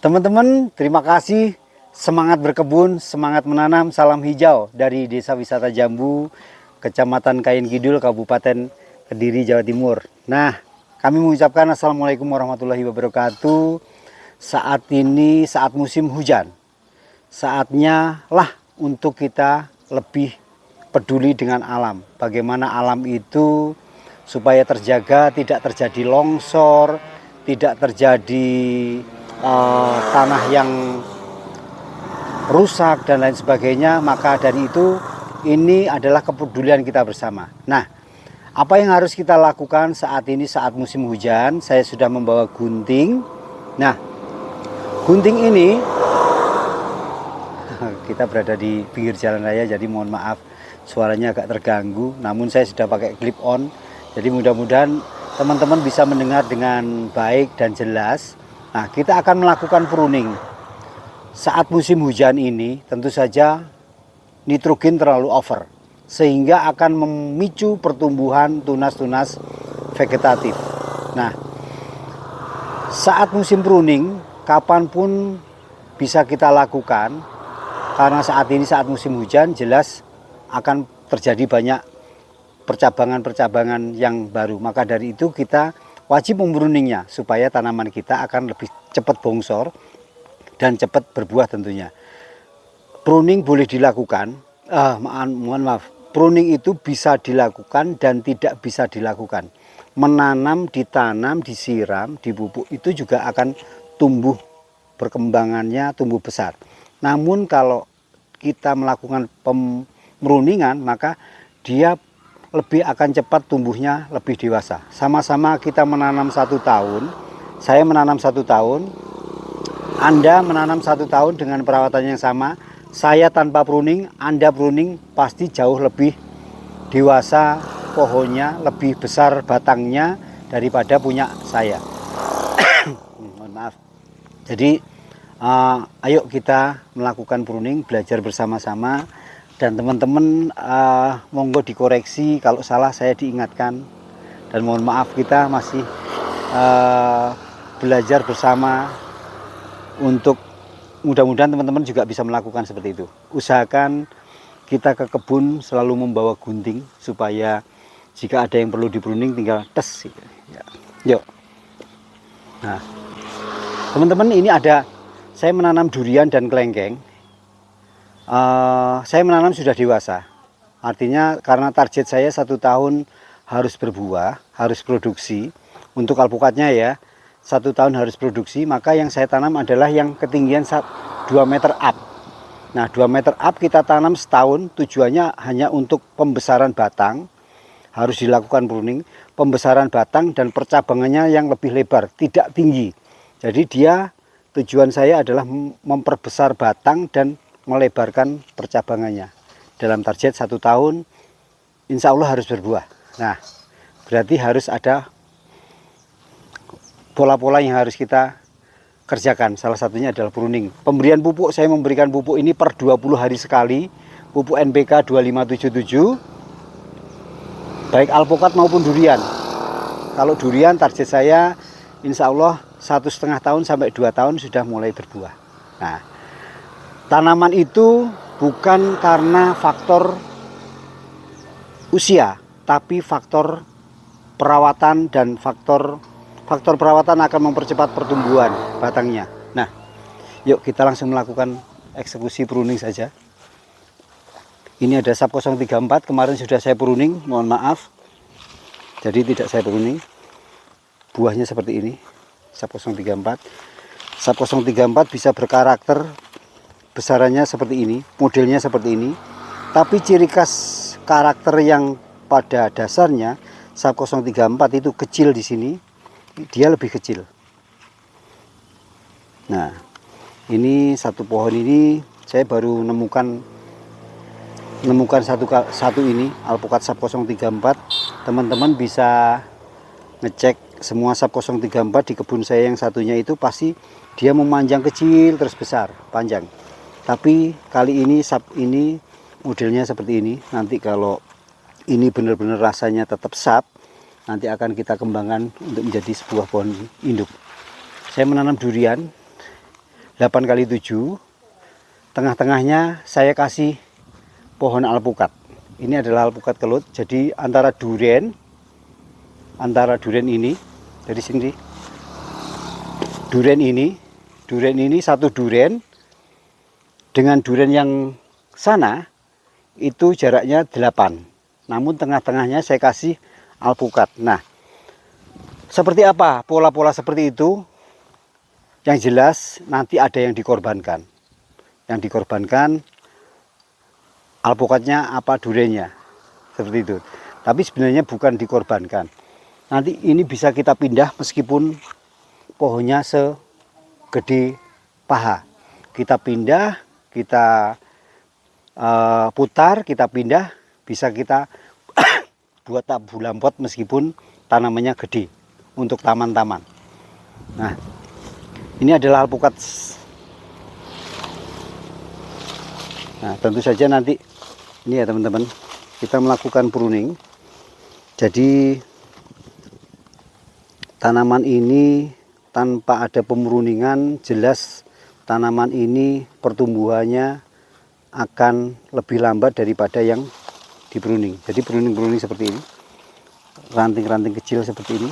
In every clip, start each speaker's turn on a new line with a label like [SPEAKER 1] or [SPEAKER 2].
[SPEAKER 1] Teman-teman, terima kasih. Semangat berkebun, semangat menanam. Salam hijau dari Desa Wisata Jambu, Kecamatan Kayin Kidul, Kabupaten Kediri, Jawa Timur. Nah, kami mengucapkan Assalamualaikum warahmatullahi wabarakatuh. Saat ini saat musim hujan. Saatnya lah untuk kita lebih peduli dengan alam. Bagaimana alam itu supaya terjaga, tidak terjadi longsor, tidak terjadi tanah yang rusak dan lain sebagainya. Maka dari itu ini adalah kepedulian kita bersama. Nah, apa yang harus kita lakukan saat ini saat musim hujan? Saya sudah membawa gunting. Nah, gunting ini kita berada di pinggir jalan raya, jadi mohon maaf suaranya agak terganggu. Namun saya sudah pakai clip on, jadi mudah-mudahan teman-teman bisa mendengar dengan baik dan jelas. Nah, kita akan melakukan pruning. Saat musim hujan ini tentu saja nitrogen terlalu over, sehingga akan memicu pertumbuhan tunas-tunas vegetatif. Nah, saat musim pruning kapanpun bisa kita lakukan, karena saat ini saat musim hujan jelas akan terjadi banyak percabangan-percabangan yang baru. Maka dari itu kita wajib mempruningnya supaya tanaman kita akan lebih cepat bongsor dan cepat berbuah tentunya. Pruning boleh dilakukan, mohon maaf, pruning itu bisa dilakukan dan tidak bisa dilakukan. Menanam, ditanam, disiram, dipupuk itu juga akan tumbuh, perkembangannya tumbuh besar. Namun kalau kita melakukan pemruningan, maka dia lebih akan cepat tumbuhnya, lebih dewasa. Sama-sama kita menanam 1 tahun, saya menanam 1 tahun, Anda menanam 1 tahun dengan perawatan yang sama. Saya tanpa pruning, Anda pruning, pasti jauh lebih dewasa pohonnya, lebih besar batangnya daripada punya saya. Mohon maaf. Jadi ayo kita melakukan pruning, belajar bersama-sama. Dan teman-teman monggo dikoreksi kalau salah, saya diingatkan. Dan mohon maaf, kita masih belajar bersama untuk mudah-mudahan teman-teman juga bisa melakukan seperti itu. Usahakan kita ke kebun selalu membawa gunting supaya jika ada yang perlu dipruning tinggal tes. Ya. Yuk. Nah, teman-teman, ini ada saya menanam durian dan kelengkeng. Saya menanam sudah dewasa. Artinya karena target saya 1 tahun harus berbuah, harus produksi. Untuk alpukatnya ya, 1 tahun harus produksi, maka yang saya tanam adalah yang ketinggian 2 meter up. Nah, 2 meter up kita tanam setahun, tujuannya hanya untuk pembesaran batang, harus dilakukan pruning, pembesaran batang dan percabangannya yang lebih lebar, tidak tinggi. Jadi dia, tujuan saya adalah memperbesar batang dan melebarkan percabangannya. Dalam target 1 tahun, insya Allah harus berbuah. Nah, berarti harus ada pola-pola yang harus kita kerjakan. Salah satunya adalah pruning. Pemberian pupuk, saya memberikan pupuk ini per 20 hari sekali. Pupuk NPK 2577, baik alpukat maupun durian. Kalau durian target saya insya Allah 1,5 tahun sampai 2 tahun sudah mulai berbuah. Nah, tanaman itu bukan karena faktor usia, tapi faktor perawatan, dan faktor perawatan akan mempercepat pertumbuhan batangnya. Nah, yuk kita langsung melakukan eksekusi pruning saja. Ini ada sap 034, kemarin sudah saya pruning, mohon maaf. Jadi tidak saya pruning. Buahnya seperti ini, sap 034. Sap 034 bisa berkarakter, besarannya seperti ini, modelnya seperti ini. Tapi ciri khas karakter yang pada dasarnya sap 034 itu kecil di sini. Dia lebih kecil. Nah, ini satu pohon ini saya baru menemukan satu ini alpukat sap 034. Teman-teman bisa ngecek semua sap 034 di kebun saya yang satunya itu pasti dia memanjang kecil terus besar panjang. Tapi kali ini sap ini modelnya seperti ini. Nanti kalau ini benar-benar rasanya tetap sap, nanti akan kita kembangkan untuk menjadi sebuah pohon induk. Saya menanam durian. 8x7. Tengah-tengahnya saya kasih pohon alpukat. Ini adalah alpukat kelut. Jadi antara duren ini dari sini, duren ini satu duren dengan duren yang sana itu jaraknya 8. Namun tengah-tengahnya saya kasih alpukat. Nah, seperti apa pola-pola seperti itu? Yang jelas nanti ada yang dikorbankan. Yang dikorbankan alpukatnya apa durennya. Seperti itu. Tapi sebenarnya bukan dikorbankan. Nanti ini bisa kita pindah meskipun pohonnya segede paha. Kita pindah, kita putar, kita pindah, bisa kita buat tabu lampot meskipun tanamannya gede untuk taman-taman. Nah, ini adalah alpukat. Nah, tentu saja nanti ini ya teman-teman, kita melakukan pruning. Jadi tanaman ini tanpa ada pemruningan, jelas tanaman ini pertumbuhannya akan lebih lambat daripada yang di pruning. Jadi pruning seperti ini, ranting-ranting kecil seperti ini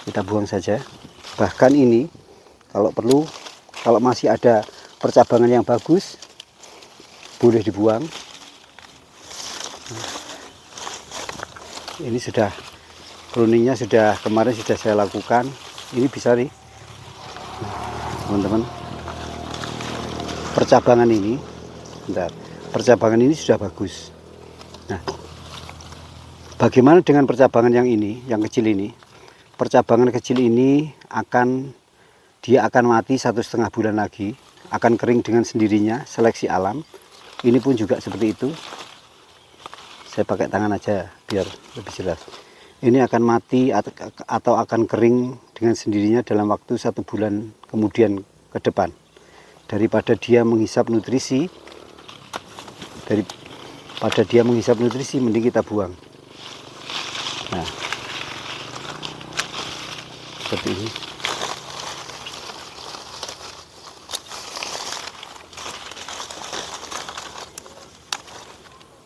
[SPEAKER 1] kita buang saja. Bahkan ini kalau perlu, kalau masih ada percabangan yang bagus, boleh dibuang. Ini sudah pruningnya, sudah kemarin sudah saya lakukan. Ini bisa nih teman-teman, percabangan ini, bentar, percabangan ini sudah bagus. Nah, bagaimana dengan percabangan yang ini, yang kecil ini? Percabangan kecil ini dia akan mati 1,5 bulan lagi, akan kering dengan sendirinya, seleksi alam. Ini pun juga seperti itu. Saya pakai tangan aja biar lebih jelas. Ini akan mati atau akan kering dengan sendirinya dalam waktu 1 bulan kemudian ke depan. Daripada dia menghisap nutrisi, mending kita buang. Nah, seperti ini.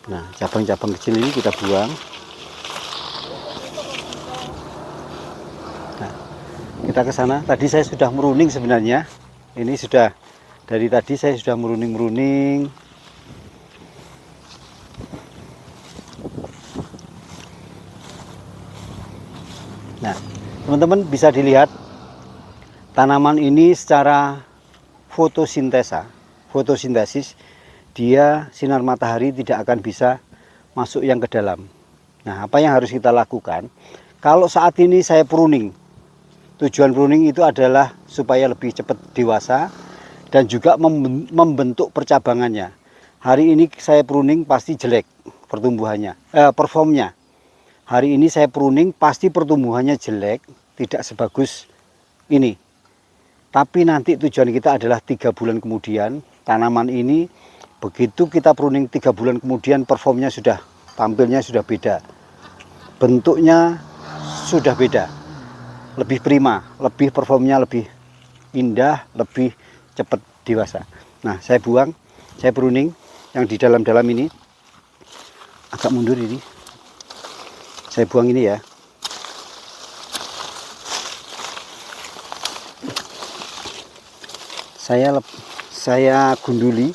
[SPEAKER 1] Nah, cabang-cabang kecil ini kita buang. Nah, kita ke sana. Tadi saya sudah meruning sebenarnya. Ini sudah dari tadi saya sudah meruning. Nah, teman-teman bisa dilihat tanaman ini secara fotosintesis, dia sinar matahari tidak akan bisa masuk yang ke dalam. Nah, apa yang harus kita lakukan? Kalau saat ini saya pruning, tujuan pruning itu adalah supaya lebih cepat dewasa dan juga membentuk percabangannya. Hari ini saya pruning pasti jelek performnya. Hari ini saya pruning pasti pertumbuhannya jelek, tidak sebagus ini. Tapi nanti tujuan kita adalah 3 bulan kemudian, tanaman ini begitu kita pruning 3 bulan kemudian, tampilnya sudah beda. Bentuknya sudah beda. Lebih prima, performnya lebih indah, lebih cepat dewasa. Nah, saya pruning yang di dalam-dalam ini. Agak mundur ini. Saya buang ini ya. Saya gunduli.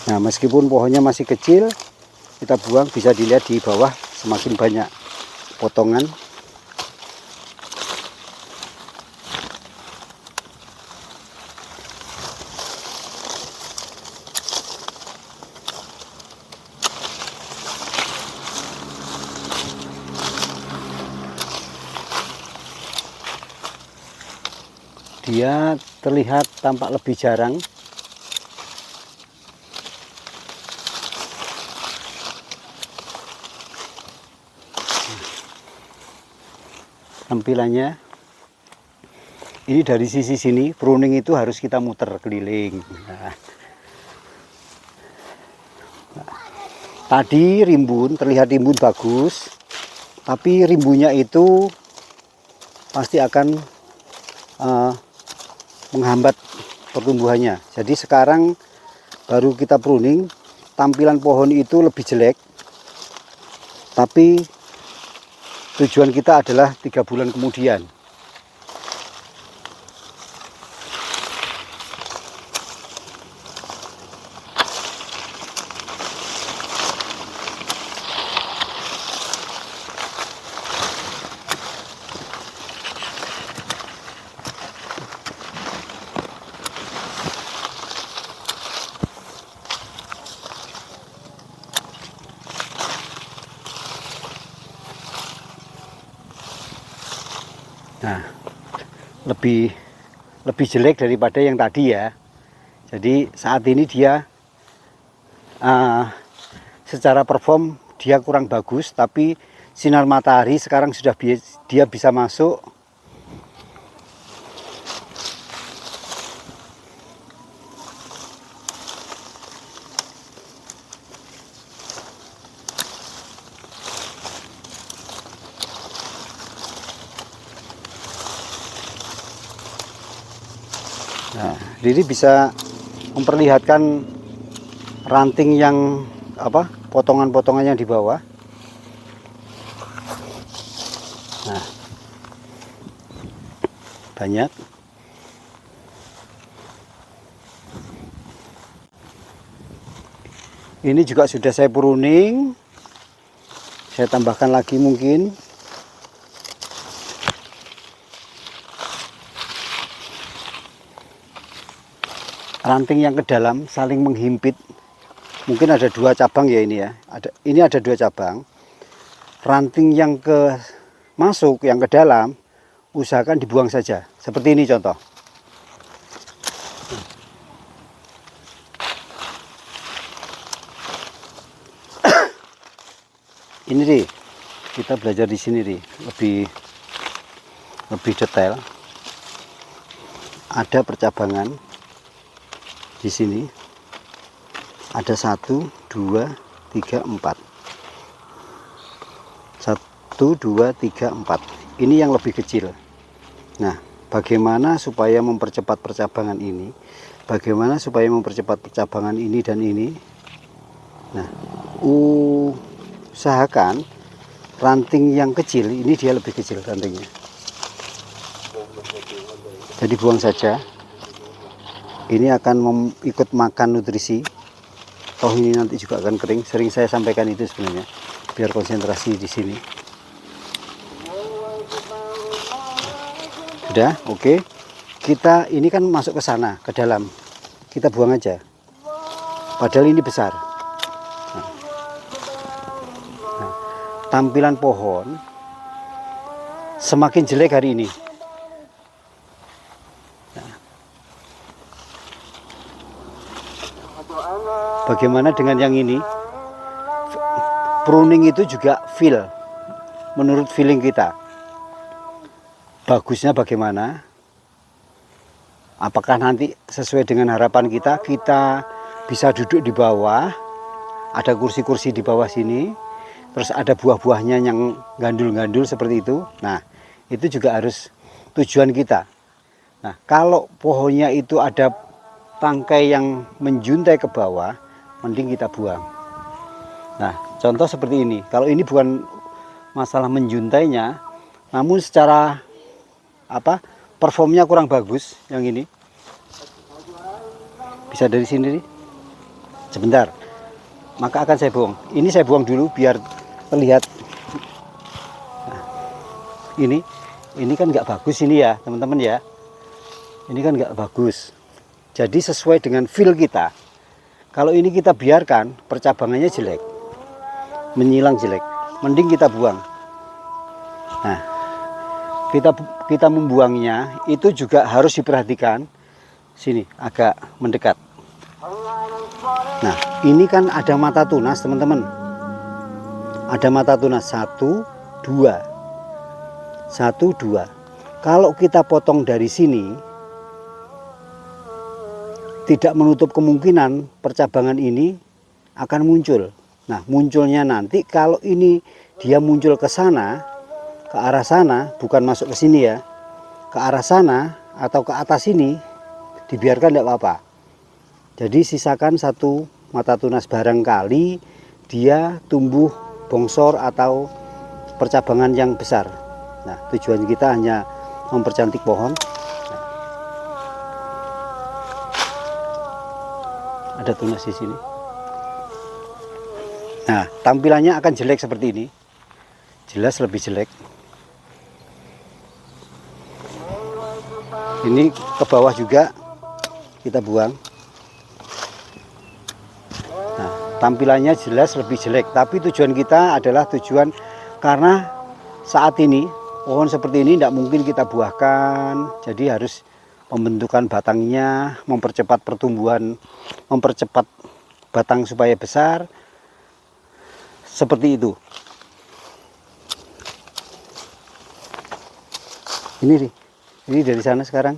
[SPEAKER 1] Nah, meskipun pohonnya masih kecil, kita buang, bisa dilihat di bawah semakin banyak potongan. Dia terlihat tampak lebih jarang. Tampilannya Ini dari sisi sini pruning itu harus kita muter keliling. Nah, tadi rimbun, terlihat rimbun bagus, tapi rimbunnya itu pasti akan menghambat pertumbuhannya. Jadi sekarang baru kita pruning, tampilan pohon itu lebih jelek, tapi tujuan kita adalah 3 bulan kemudian. Nah, lebih jelek daripada yang tadi ya. Jadi saat ini dia secara perform dia kurang bagus, tapi sinar matahari sekarang sudah dia bisa masuk. Nah, jadi bisa memperlihatkan ranting yang potongan-potongan yang di bawah. Nah, banyak. Ini juga sudah saya pruning. Saya tambahkan lagi mungkin. Ranting yang ke dalam saling menghimpit. Mungkin ada 2 cabang ya ini ya. Ini ada 2 cabang. Ranting yang yang ke dalam, usahakan dibuang saja. Seperti ini contoh. Ini nih, kita belajar di sini nih, lebih detail. Ada percabangan di sini. Ada 1, 2, 3, 4. 1, 2, 3, 4. Ini yang lebih kecil. Nah, bagaimana supaya mempercepat percabangan ini? Bagaimana supaya mempercepat percabangan ini dan ini? Nah, usahakan ranting yang kecil, ini dia lebih kecil rantingnya. Jadi buang saja. Ini akan ikut makan nutrisi. Toh ini nanti juga akan kering. Sering saya sampaikan itu sebenarnya, biar konsentrasi di sini. Udah, oke. Kita ini kan masuk ke sana, ke dalam. Kita buang aja. Padahal ini besar. Nah, tampilan pohon semakin jelek hari ini. Bagaimana dengan yang ini? Pruning itu juga feel, menurut feeling kita. Bagusnya bagaimana? Apakah nanti sesuai dengan harapan kita bisa duduk di bawah, ada kursi-kursi di bawah sini, terus ada buah-buahnya yang gandul-gandul seperti itu. Nah, itu juga harus tujuan kita. Nah, kalau pohonnya itu ada tangkai yang menjuntai ke bawah, mending kita buang. Nah, contoh seperti ini. Kalau ini bukan masalah menjuntainya, namun secara performnya kurang bagus yang ini. Bisa dari sini nih. Sebentar. Maka akan saya buang. Ini saya buang dulu biar terlihat. Nah, ini kan nggak bagus ini ya, teman-teman ya. Ini kan nggak bagus. Jadi sesuai dengan feel kita. Kalau ini kita biarkan, percabangannya jelek, menyilang jelek, mending kita buang. Nah, kita membuangnya itu juga harus diperhatikan. Sini agak mendekat. Nah, ini kan ada mata tunas, teman-teman. Ada mata tunas 1, 2, 1, 2. Kalau kita potong dari sini, tidak menutup kemungkinan percabangan ini akan muncul. Nah, munculnya nanti kalau ini dia muncul ke sana, ke arah sana, bukan masuk ke sini ya, ke arah sana atau ke atas sini, dibiarkan tidak apa-apa. Jadi sisakan satu mata tunas, barangkali dia tumbuh bongsor atau percabangan yang besar. Nah, tujuan kita hanya mempercantik pohon. Ada tunas di sini. Nah, tampilannya akan jelek seperti ini. Jelas lebih jelek. Ini ke bawah juga kita buang. Nah, tampilannya jelas lebih jelek. Tapi tujuan kita adalah tujuan karena saat ini pohon seperti ini tidak mungkin kita buahkan. Jadi harus pembentukan batangnya, mempercepat pertumbuhan, mempercepat batang supaya besar. Seperti itu. Ini dari sana sekarang.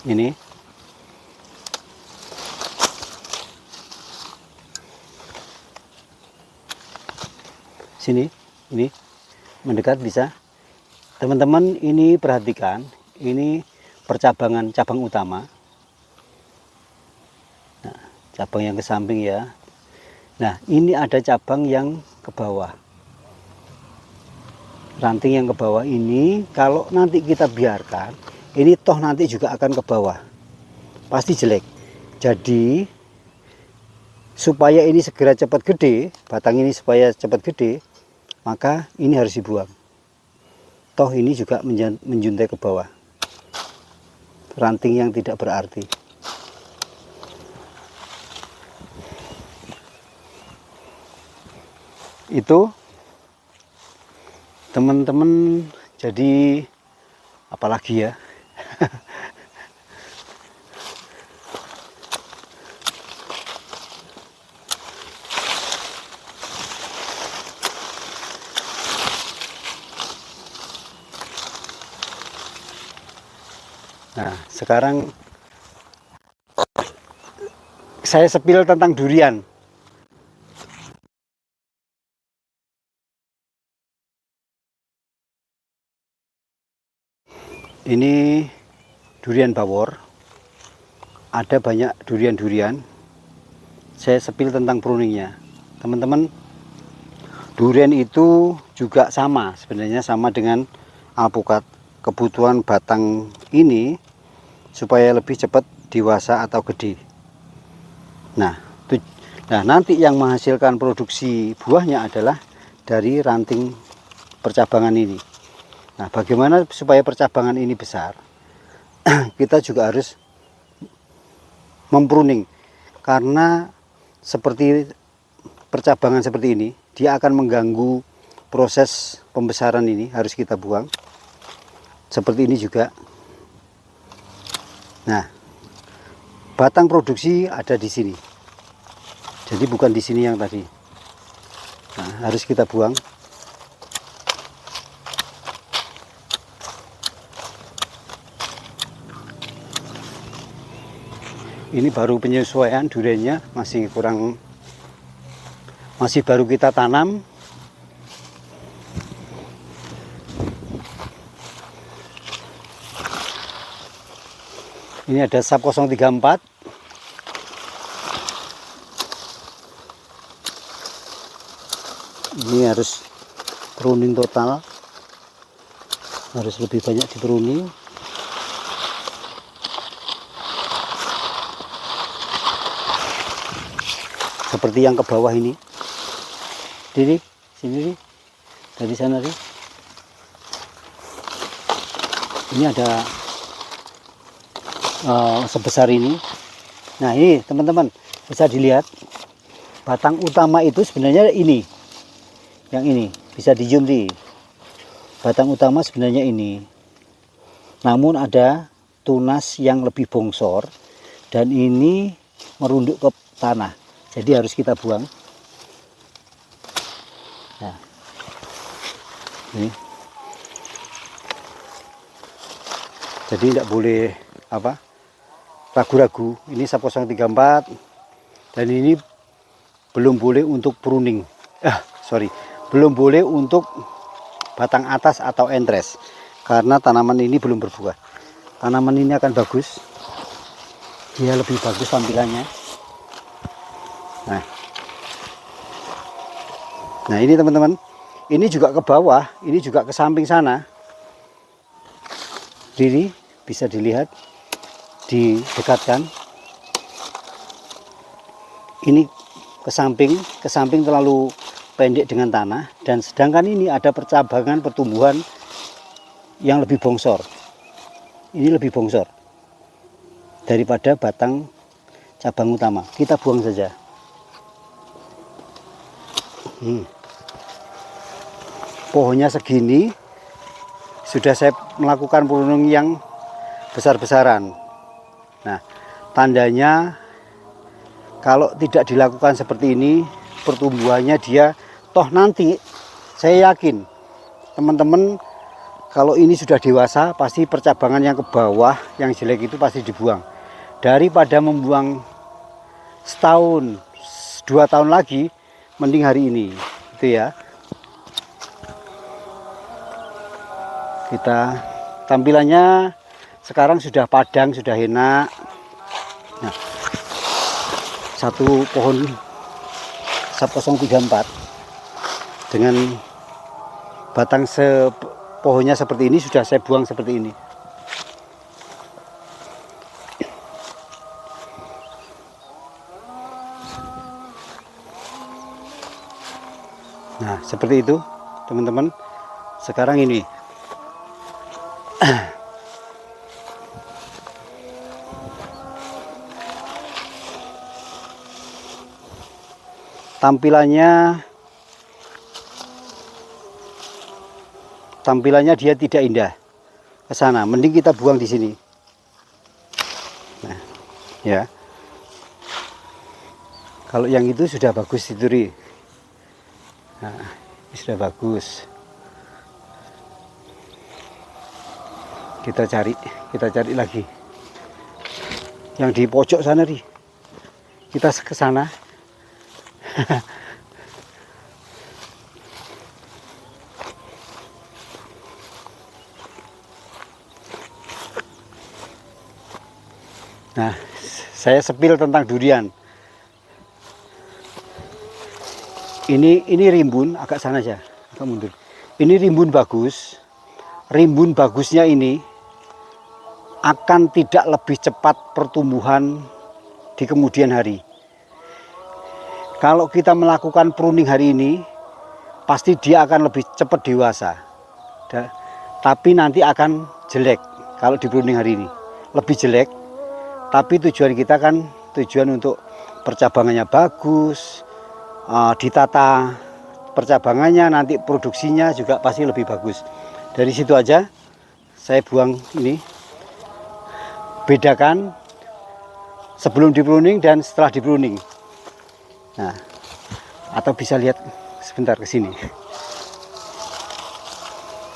[SPEAKER 1] Ini. Sini, ini mendekat bisa. Teman-teman ini perhatikan, ini percabangan cabang utama. Nah, cabang yang ke samping ya. Nah, ini ada cabang yang ke bawah. Ranting yang ke bawah ini, kalau nanti kita biarkan, ini toh nanti juga akan ke bawah. Pasti jelek. Jadi, supaya ini segera cepat gede, batang ini supaya cepat gede, maka ini harus dibuang. Toh ini juga menjuntai ke bawah. Ranting yang tidak berarti. Itu teman-teman, jadi apalagi ya. Nah, sekarang saya sepil tentang durian. Ini durian bawor. Ada banyak durian-durian. Saya sepil tentang pruningnya. Teman-teman, durian itu juga sama, sebenarnya sama dengan alpukat. Kebutuhan batang ini supaya lebih cepat dewasa atau gede. Nah, nanti yang menghasilkan produksi buahnya adalah dari ranting percabangan ini. Nah, bagaimana supaya percabangan ini besar? Kita juga harus mempruning, karena seperti percabangan seperti ini, dia akan mengganggu proses pembesaran ini, harus kita buang. Seperti ini juga. Nah, batang produksi ada di sini. Jadi bukan di sini yang tadi. Nah, harus kita buang. Ini baru penyesuaian duriannya, masih baru kita tanam. Ini ada sap 034. Ini harus pruning total, harus lebih banyak dipruning. Seperti yang ke bawah ini. Diri, sini nih. Dari sana nih. Ini ada sebesar ini. Nah, ini teman-teman bisa dilihat batang utama itu sebenarnya ini. Yang ini bisa di zoom nih. Batang utama sebenarnya ini. Namun ada tunas yang lebih bongsor dan ini merunduk ke tanah. Jadi harus kita buang. Nah, Ini. Jadi tidak boleh ragu-ragu. Ini sap 034 dan ini belum boleh untuk pruning. Belum boleh untuk batang atas atau entres karena tanaman ini belum berbuah. Tanaman ini akan bagus, dia lebih bagus tampilannya. Nah ini teman-teman, ini juga ke bawah, ini juga ke samping sana. Ini bisa dilihat, didekatkan. Ini ke samping terlalu pendek dengan tanah, dan sedangkan ini ada percabangan pertumbuhan yang lebih bongsor. Ini lebih bongsor daripada batang cabang utama. Kita buang saja. Pohonnya segini, sudah saya melakukan pruning yang besar-besaran. Nah, tandanya kalau tidak dilakukan seperti ini, pertumbuhannya dia toh nanti saya yakin teman-teman kalau ini sudah dewasa pasti percabangan yang ke bawah yang jelek itu pasti dibuang. Daripada membuang setahun 2 tahun lagi, mending hari ini itu ya. Kita tampilannya sekarang sudah padang, sudah enak. Nah, satu pohon sap 034 dengan batang pohonnya seperti ini sudah saya buang seperti ini. Nah seperti itu teman-teman. Sekarang ini tampilannya dia tidak indah ke sana, mending kita buang di sini. Nah ya, kalau yang itu sudah bagus itu. Nah, ini sudah bagus. Kita cari lagi yang di pojok sana nih. Kita ke sana. Nah, saya sepil tentang durian. Ini rimbun, agak sana aja, agak mundur. Ini rimbun bagus. Rimbun bagusnya ini akan tidak lebih cepat pertumbuhan di kemudian hari. Kalau kita melakukan pruning hari ini, pasti dia akan lebih cepat dewasa. Tapi nanti akan jelek kalau di pruning hari ini. Lebih jelek, tapi tujuan kita kan tujuan untuk percabangannya bagus, ditata percabangannya, nanti produksinya juga pasti lebih bagus. Dari situ aja saya buang ini. Bedakan sebelum di pruning dan setelah di pruning. Nah, atau bisa lihat sebentar ke sini.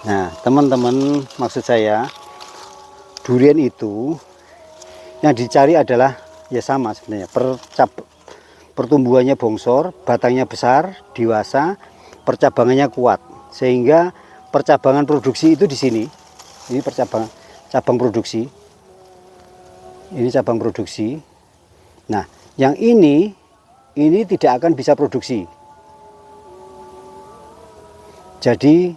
[SPEAKER 1] Nah, teman-teman, maksud saya durian itu yang dicari adalah ya sama sebenarnya, pertumbuhannya bongsor, batangnya besar, dewasa, percabangannya kuat, sehingga percabangan produksi itu di sini. Ini cabang produksi. Ini cabang produksi. Nah, yang ini tidak akan bisa produksi. Jadi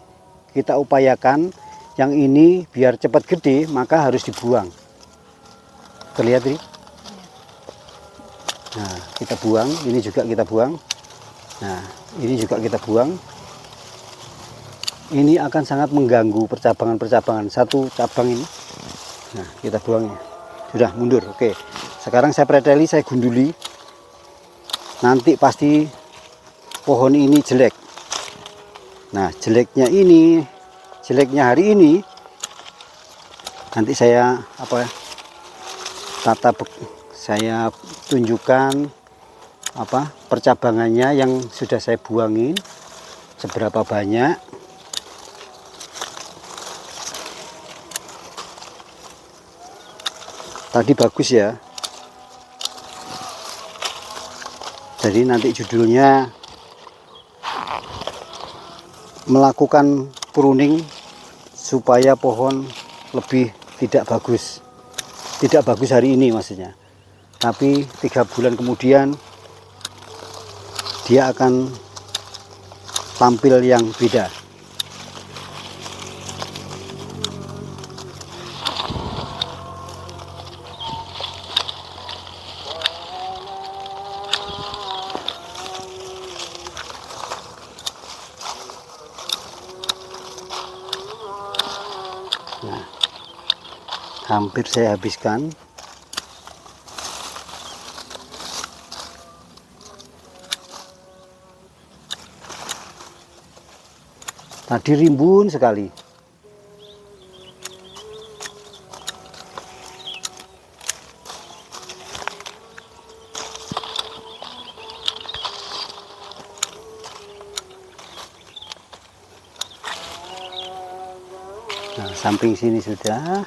[SPEAKER 1] kita upayakan yang ini biar cepat gede, maka harus dibuang. Terlihat ini? Nah, kita buang. Ini juga kita buang. Nah, ini juga kita buang. Ini akan sangat mengganggu percabangan satu cabang ini. Nah, kita buangnya. Sudah mundur. Oke. Sekarang saya preteli, saya gunduli. Nanti pasti pohon ini jelek. Nah, jeleknya hari ini nanti saya saya tunjukkan percabangannya yang sudah saya buangin seberapa banyak. Tadi bagus ya. Jadi nanti judulnya melakukan pruning supaya pohon lebih tidak bagus. Tidak bagus hari ini maksudnya. Tapi 3 bulan kemudian dia akan tampil yang beda. Nah, hampir saya habiskan. Tadi rimbun sekali. Nah, samping sini sudah.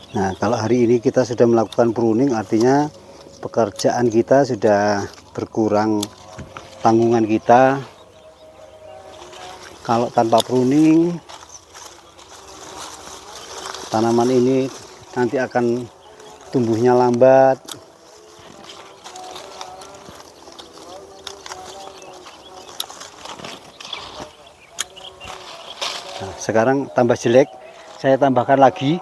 [SPEAKER 1] Nah, kalau hari ini kita sudah melakukan pruning, artinya pekerjaan kita sudah berkurang, tanggungan kita. Kalau tanpa pruning, tanaman ini nanti akan tumbuhnya lambat. Nah, sekarang tambah jelek, saya tambahkan lagi.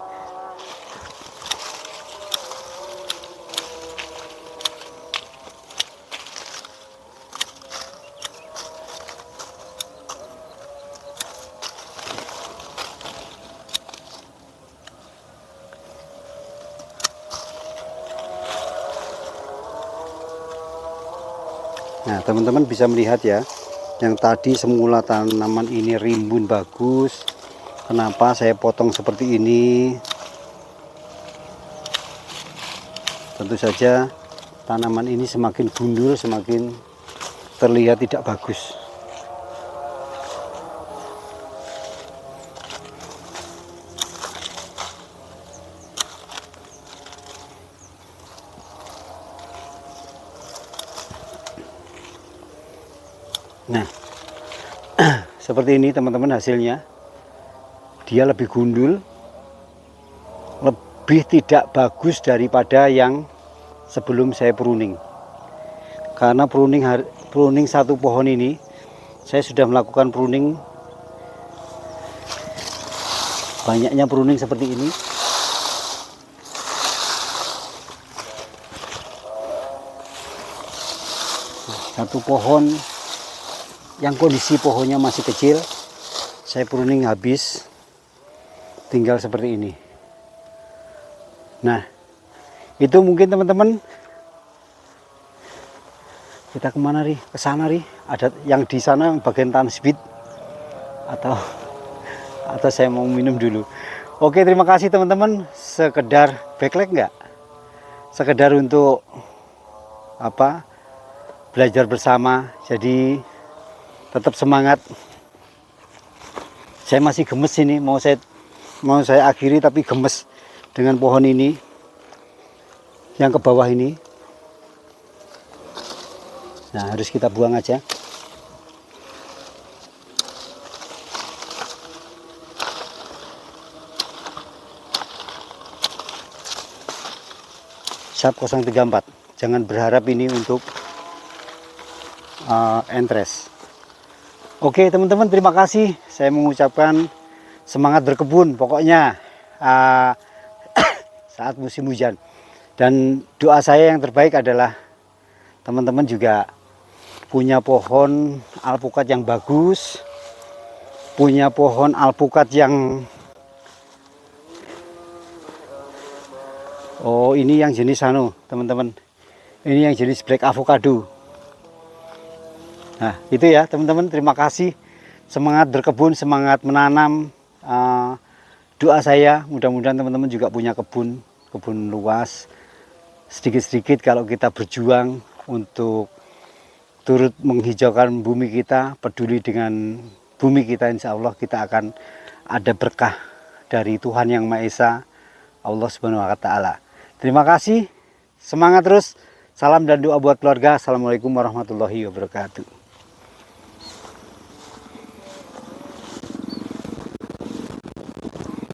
[SPEAKER 1] Nah, teman-teman bisa melihat ya, yang tadi semula tanaman ini rimbun bagus, kenapa saya potong seperti ini? Tentu saja tanaman ini semakin gundul, semakin terlihat tidak bagus. Nah, seperti ini teman-teman hasilnya. Dia lebih gundul, lebih tidak bagus daripada yang sebelum saya pruning. Karena pruning satu pohon ini, saya sudah melakukan pruning, banyaknya pruning seperti ini. Satu pohon yang kondisi pohonnya masih kecil, saya pruning habis, tinggal seperti ini. Nah, itu mungkin teman-teman, kita kemana ri? Ke sana ri? Ada yang di sana bagian transbit, atau saya mau minum dulu. Oke, terima kasih teman-teman. Sekedar backlight enggak? Sekedar untuk apa? Belajar bersama. Jadi tetap semangat. Saya masih gemes ini, mau saya akhiri tapi gemes dengan pohon ini yang ke bawah ini. Nah, harus kita buang aja. Sap 034. Jangan berharap ini untuk entres. Oke teman-teman, terima kasih. Saya mengucapkan semangat berkebun pokoknya saat musim hujan. Dan doa saya yang terbaik adalah teman-teman juga punya pohon alpukat yang bagus, punya pohon alpukat yang ini yang jenis teman-teman, Ini yang jenis black avocado. Nah, itu ya teman-teman, terima kasih. Semangat berkebun, semangat menanam. Doa saya mudah-mudahan teman-teman juga punya kebun luas. Sedikit-sedikit kalau kita berjuang untuk turut menghijaukan bumi kita, peduli dengan bumi kita, insya Allah kita akan ada berkah dari Tuhan Yang Maha Esa, Allah Subhanahu wa Ta'ala. Terima kasih, semangat terus, salam dan doa buat keluarga. Assalamualaikum warahmatullahi wabarakatuh.